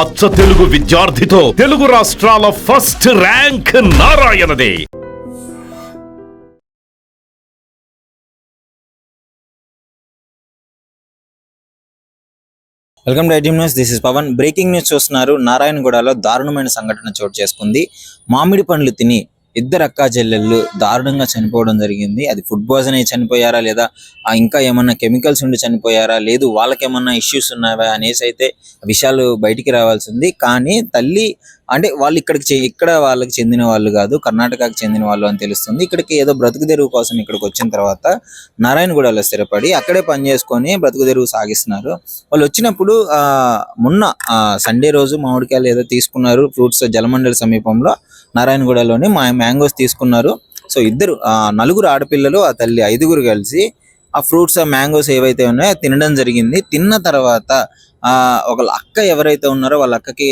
అచ్చ తెలుగు విద్యార్థితో తెలుగు రాష్ట్రాల ఫస్ట్ ర్యాంక్ నారాయణదే. Welcome to ITM news. This is Pavan. Breaking news చూస్తున్నారు. నారాయణగూడలో దారుణమైన సంఘటన చోటు చేసుకుంది. మామిడి పండ్లు తిని ఇద్దరు అక్కా చెల్లెళ్ళు దారుణంగా చనిపోవడం జరిగింది. అది ఫుడ్ పాయిజన్ అయి చనిపోయారా, లేదా ఇంకా ఏమన్నా కెమికల్స్ ఉండి చనిపోయారా, లేదు వాళ్ళకేమన్నా ఇష్యూస్ ఉన్నాయా అనేసి అయితే విషయాలు బయటికి రావాల్సింది. కానీ తల్లి అంటే వాళ్ళు ఇక్కడ వాళ్ళకి చెందిన వాళ్ళు కాదు, కర్ణాటకకు చెందిన వాళ్ళు అని తెలుస్తుంది. ఇక్కడికి ఏదో బ్రతుకు తెరువు కోసం ఇక్కడికి వచ్చిన తర్వాత నారాయణగూడలో స్థిరపడి అక్కడే పని చేసుకొని బ్రతుకు తెరువు సాగిస్తున్నారు. వాళ్ళు వచ్చినప్పుడు మొన్న సండే రోజు మామిడికాయలు ఏదో తీసుకున్నారు. ఫ్రూట్స్ జలమండలి సమీపంలో నారాయణగూడలోని మ్యాంగోస్ తీసుకున్నారు. సో నలుగురు ఆడపిల్లలు, ఆ తల్లి ఐదుగురు కలిసి ఆ ఫ్రూట్స్ ఆ మ్యాంగోస్ ఏవైతే ఉన్నాయో తినడం జరిగింది. తిన్న తర్వాత ఒక అక్క ఎవరైతే ఉన్నారో వాళ్ళ అక్కకి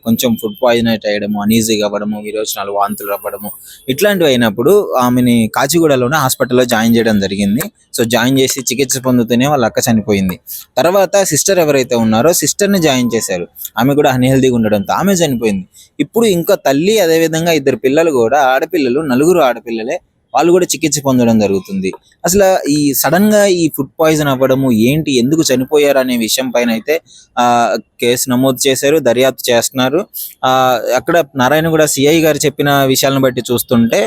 కొంచెం ఫుడ్ పాయిజన్ అయ్యడము, అనీజీగా అవ్వడము, విరోచనాలు, వాంతులు అవ్వడము ఇట్లాంటివి అయినప్పుడు ఆమెని కాచిగూడలోనే హాస్పిటల్లో జాయిన్ చేయడం జరిగింది. సో జాయిన్ చేసి చికిత్స పొందుతూనే వాళ్ళ అక్క చనిపోయింది. తర్వాత సిస్టర్ ఎవరైతే ఉన్నారో సిస్టర్ని జాయిన్ చేశారు. ఆమె కూడా అన్హెల్దీగా ఉండడంతో ఆమె చనిపోయింది. ఇప్పుడు ఇంకా తల్లి, అదేవిధంగా ఇద్దరు పిల్లలు కూడా ఆడపిల్లలు, నలుగురు ఆడపిల్లలే, వాళ్ళు కూడా చికిత్స పొందడం జరుగుతుంది. అసలు ఈ సడన్ గా ఈ ఫుడ్ పాయిజన్ అవ్వడము ఏంటి, ఎందుకు చనిపోయారు అనే విషయం పైన అయితే కేసు నమోదు చేశారు, దర్యాప్తు చేస్తున్నారు. అక్కడ నారాయణగూడ సిఐ గారు చెప్పిన విషయాలను బట్టి చూస్తుంటే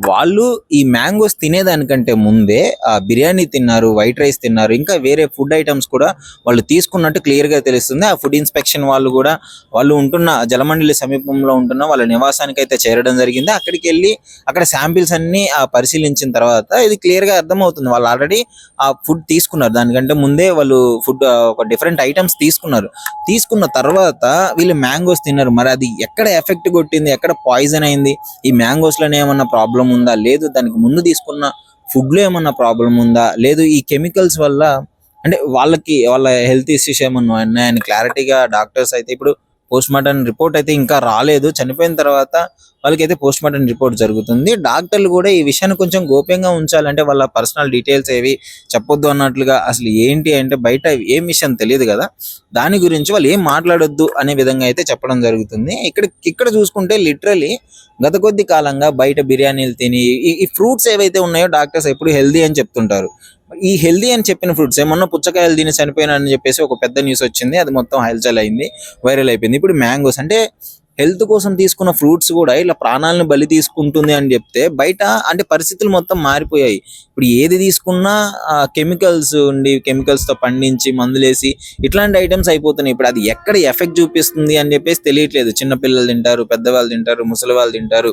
వాళ్ళు ఈ మ్యాంగోస్ తినేదానికంటే ముందే బిర్యానీ తిన్నారు, వైట్ రైస్ తిన్నారు, ఇంకా వేరే ఫుడ్ ఐటమ్స్ కూడా వాళ్ళు తీసుకున్నట్టు క్లియర్ గా తెలుస్తుంది. ఆ ఫుడ్ ఇన్స్పెక్షన్ వాళ్ళు ఉంటున్న జలమండలి సమీపంలో ఉంటున్న వాళ్ళ నివాసానికి అయితే చేరడం జరిగింది. అక్కడికి వెళ్ళి అక్కడ శాంపిల్స్ అన్ని పరిశీలించిన తర్వాత ఇది క్లియర్ గా అర్థమవుతుంది. వాళ్ళు ఆల్రెడీ ఆ ఫుడ్ తీసుకున్నారు, దానికంటే ముందే వాళ్ళు ఫుడ్ ఒక డిఫరెంట్ ఐటమ్స్ తీసుకున్న తర్వాత వీళ్ళు మ్యాంగోస్ తిన్నారు. మరి అది ఎక్కడ ఎఫెక్ట్ కొట్టింది, ఎక్కడ పాయిజన్ అయింది, ఈ మ్యాంగోస్ లోనే ఏమన్నా ప్రాబ్లం ఉందా, లేదు దానికి ముందు తీసుకున్న ఫుడ్ లో ఏమన్నా ప్రాబ్లం ఉందా, లేదు ఈ కెమికల్స్ వల్ల అంటే వాళ్ళ హెల్త్ ఇష్యూస్ ఏమన్నా ఉన్నాయని క్లారిటీగా డాక్టర్స్ అయితే ఇప్పుడు పోస్ట్ మార్టం రిపోర్ట్ అయితే ఇంకా రాలేదు. చనిపోయిన తర్వాత వాళ్ళకైతే పోస్ట్ మార్టం రిపోర్ట్ జరుగుతుంది. డాక్టర్లు కూడా ఈ విషయాన్ని కొంచెం గోప్యంగా ఉంచాలంటే వాళ్ళ పర్సనల్ డీటెయిల్స్ ఏవి చెప్పొద్దు అన్నట్లుగా, అసలు ఏంటి అంటే బయట ఏం విషయం తెలియదు కదా, దాని గురించి వాళ్ళు ఏం మాట్లాడొద్దు అనే విధంగా అయితే చెప్పడం జరుగుతుంది. ఇక్కడ చూసుకుంటే లిటరలీ గత కొద్ది కాలంగా బయట బిర్యానీలు తిని ఈ ఫ్రూట్స్ ఏవైతే ఉన్నాయో డాక్టర్స్ ఎప్పుడు హెల్దీ అని చెప్తుంటారు. ఈ హెల్దీ అని చెప్పిన ఫ్రూట్స్ ఏమన్నా పుచ్చకాయలు తిని చనిపోయినారని చెప్పేసి ఒక పెద్ద న్యూస్ వచ్చింది. అది మొత్తం హల్చల్ అయింది, వైరల్ అయిపోయింది. ఇప్పుడు మ్యాంగోస్ అంటే హెల్త్ కోసం తీసుకున్న ఫ్రూట్స్ కూడా ఇలా ప్రాణాలను బలి తీసుకుంటుంది అని చెప్తే బయట అంటే పరిస్థితులు మొత్తం మారిపోయాయి. ఇప్పుడు ఏది తీసుకున్నా కెమికల్స్ తో పండించి మందులేసి ఇట్లాంటి ఐటమ్స్ అయిపోతున్నాయి. ఇప్పుడు అది ఎక్కడ ఎఫెక్ట్ చూపిస్తుంది అని చెప్పేసి తెలియట్లేదు. చిన్నపిల్లలు తింటారు, పెద్దవాళ్ళు తింటారు, ముసలి వాళ్ళు తింటారు.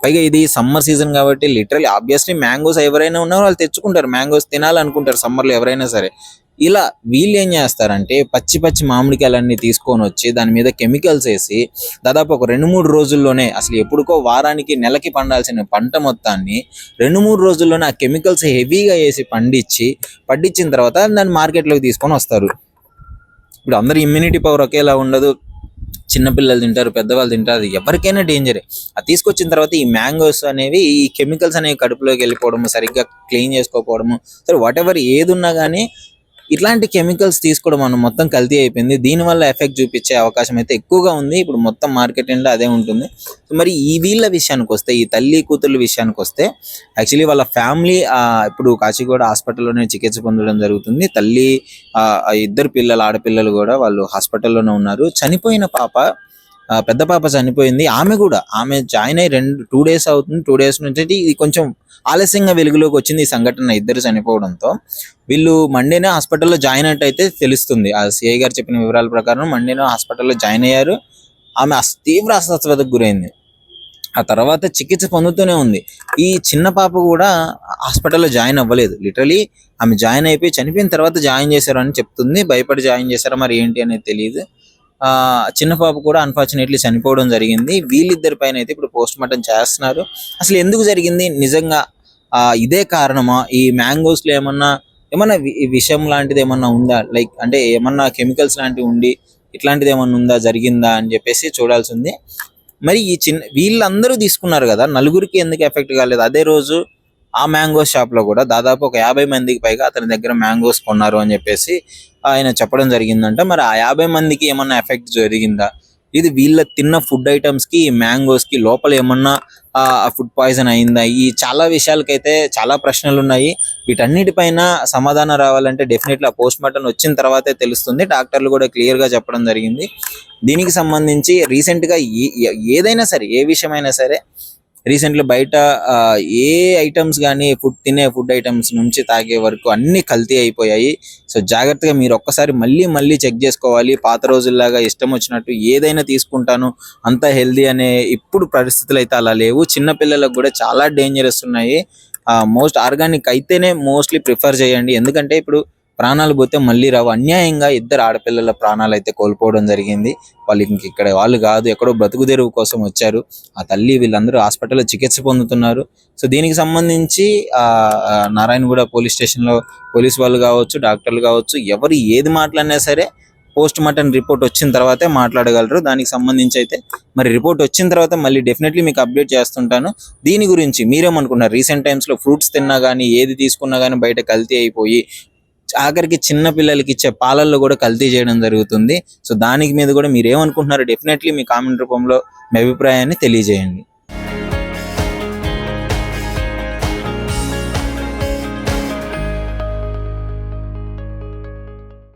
పైగా ఇది సమ్మర్ సీజన్ కాబట్టి లిటరల్లీ ఆబ్వియస్లీ మ్యాంగోస్ ఎవరైనా ఉన్నారో వాళ్ళు తెచ్చుకుంటారు, మ్యాంగోస్ తినాలనుకుంటారు సమ్మర్లో ఎవరైనా సరే. ఇలా వీళ్ళు ఏం చేస్తారంటే పచ్చి మామిడికాయలన్నీ తీసుకొని వచ్చి దాని మీద కెమికల్స్ వేసి దాదాపు ఒక 2-3 రోజుల్లోనే, అసలు ఎప్పుడుకో వారానికి నెలకి పండాల్సిన పంట మొత్తాన్ని 2-3 రోజుల్లోనే ఆ కెమికల్స్ హెవీగా వేసి పండించిన తర్వాత దాన్ని మార్కెట్లోకి తీసుకొని వస్తారు. ఇప్పుడు అందరు ఇమ్యూనిటీ పవర్ ఒకేలా ఉండదు, చిన్నపిల్లలు తింటారు, పెద్దవాళ్ళు తింటారు, అది ఎవరికైనా డేంజరే. అది తీసుకొచ్చిన తర్వాత ఈ మ్యాంగోస్ అనేవి, ఈ కెమికల్స్ అనేవి కడుపులోకి వెళ్ళిపోవడము, సరిగ్గా క్లీన్ చేసుకోకపోవడము, సరే వాట్ ఎవర్ ఏది ఉన్నా కానీ ఇట్లాంటి కెమికల్స్ తీసుకోవడం మనం మొత్తం కల్తీ అయిపోయింది. దీనివల్ల ఎఫెక్ట్ చూపించే అవకాశం అయితే ఎక్కువగా ఉంది. ఇప్పుడు మొత్తం మార్కెట్ ఎండ్ అదే ఉంటుంది. మరి వీళ్ళ విషయానికి వస్తే, ఈ తల్లి కూతుర్ల విషయానికి వస్తే, యాక్చువల్లీ వాళ్ళ ఫ్యామిలీ ఇప్పుడు కాచిగూడ హాస్పిటల్లోనే చికిత్స పొందడం జరుగుతుంది. తల్లి ఇద్దరు ఆడపిల్లలు కూడా వాళ్ళు హాస్పిటల్లోనే ఉన్నారు. చనిపోయిన పెద్ద పాప చనిపోయింది. ఆమె జాయిన్ అయ్యి 2 డేస్ అవుతుంది. 2 డేస్ నుంచి ఇది కొంచెం ఆలస్యంగా వెలుగులోకి వచ్చింది ఈ సంఘటన, ఇద్దరు చనిపోవడంతో. వీళ్ళు మండేనే హాస్పిటల్లో జాయిన్ అయితే తెలుస్తుంది. ఆ సిఐ గారు చెప్పిన వివరాల ప్రకారం మండేనే హాస్పిటల్లో జాయిన్ అయ్యారు. ఆమె తీవ్ర అస్వస్థతకు గురైంది. ఆ తర్వాత చికిత్స పొందుతూనే ఉంది. ఈ చిన్న పాప కూడా హాస్పిటల్లో జాయిన్ అవ్వలేదు. లిటరలీ ఆమె జాయిన్ అయిపోయి చనిపోయిన తర్వాత జాయిన్ చేశారు అని చెప్తుంది. భయపడి జాయిన్ చేశారా మరి ఏంటి అనేది తెలియదు. చిన్న పాప కూడా అన్ఫార్చునేట్లీ చనిపోవడం జరిగింది. వీళ్ళిద్దరి పైన అయితే ఇప్పుడు పోస్ట్ మార్టం చేస్తున్నారు. అసలు ఎందుకు జరిగింది, నిజంగా ఇదే కారణమా, ఈ మ్యాంగోస్ లో ఏమన్నా విషం లాంటిది ఏమన్నా ఉందా, లైక్ అంటే ఏమన్నా కెమికల్స్ లాంటివి ఉండి ఇట్లాంటిది ఏమన్నా ఉందా, జరిగిందా అని చెప్పేసి చూడాల్సి ఉంది. మరి వీళ్ళందరూ తీసుకున్నారు కదా, నలుగురికి ఎందుకు ఎఫెక్ట్ కాలేదు? అదే రోజు ఆ మ్యాంగోస్ షాప్ లో కూడా దాదాపు ఒక 50 మందికి పైగా అతని దగ్గర మ్యాంగోస్ కొన్నారు అని చెప్పేసి ఆయన చెప్పడం జరిగిందంట. మరి ఆ 50 మందికి ఏమన్నా ఎఫెక్ట్ జరిగిందా, ఇది వీళ్ళ తిన్న ఫుడ్ ఐటమ్స్ కి మ్యాంగోస్ కి లోపల ఏమన్నా ఫుడ్ పాయిజన్ అయిందా, ఈ చాలా విషయాలకైతే చాలా ప్రశ్నలు ఉన్నాయి. వీటన్నిటిపైన సమాధానం రావాలంటే డెఫినెట్లీ ఆ పోస్ట్ మార్టం వచ్చిన తర్వాతే తెలుస్తుంది. డాక్టర్లు కూడా క్లియర్ గా చెప్పడం జరిగింది. దీనికి సంబంధించి రీసెంట్ గా ఏదైనా సరే, ఏ విషయమైనా సరే రీసెంట్లీ బయట ఏ ఐటమ్స్ కానీ తినే ఫుడ్ ఐటమ్స్ నుంచి తాగే వరకు అన్ని కల్తీ అయిపోయాయి. సో జాగ్రత్తగా మీరు ఒక్కసారి మళ్ళీ చెక్ చేసుకోవాలి. పాత రోజుల్లాగా ఇష్టం వచ్చినట్టు ఏదైనా తీసుకుంటాను అంత హెల్దీ అనే ఇప్పుడు పరిస్థితులు అయితే అలా లేవు. చిన్న పిల్లలకు కూడా చాలా డేంజరస్ ఉన్నాయి. మోస్ట్ ఆర్గానిక్ అయితేనే మోస్ట్లీ ప్రిఫర్ చేయండి. ఎందుకంటే ఇప్పుడు ప్రాణాలు పోతే మళ్ళీ రావు. అన్యాయంగా 2 ఆడపిల్లల ప్రాణాలు అయితే కోల్పోవడం జరిగింది. వాళ్ళు ఇక్కడ వాళ్ళు కాదు, ఎక్కడో బ్రతుకు తెరువు కోసం వచ్చారు. ఆ తల్లి వీళ్ళందరూ హాస్పిటల్లో చికిత్స పొందుతున్నారు. సో దీనికి సంబంధించి నారాయణగూడ పోలీస్ స్టేషన్ లో పోలీస్ వాళ్ళు కావచ్చు, డాక్టర్లు కావచ్చు, ఎవరు ఏది మాట్లాడినా సరే పోస్ట్ మార్టం రిపోర్ట్ వచ్చిన తర్వాతే మాట్లాడగలరు. దానికి సంబంధించి అయితే మరి రిపోర్ట్ వచ్చిన తర్వాత మళ్ళీ డెఫినెట్లీ మీకు అప్డేట్ చేస్తుంటాను. దీని గురించి మీరేమనుకున్నారు? రీసెంట్ టైమ్స్ లో ఫ్రూట్స్ తిన్నా గానీ, ఏది తీసుకున్నా గానీ బయట కల్తీ అయిపోయి ఆఖరికి చిన్న పిల్లలకి ఇచ్చే పాలల్లో కూడా కల్తీ చేయడం జరుగుతుంది. సో దానికి మీద కూడా మీరు ఏమనుకుంటున్నారు? డెఫినెట్లీ మీ కామెంట్ రూపంలో మీ అభిప్రాయాన్ని తెలియజేయండి.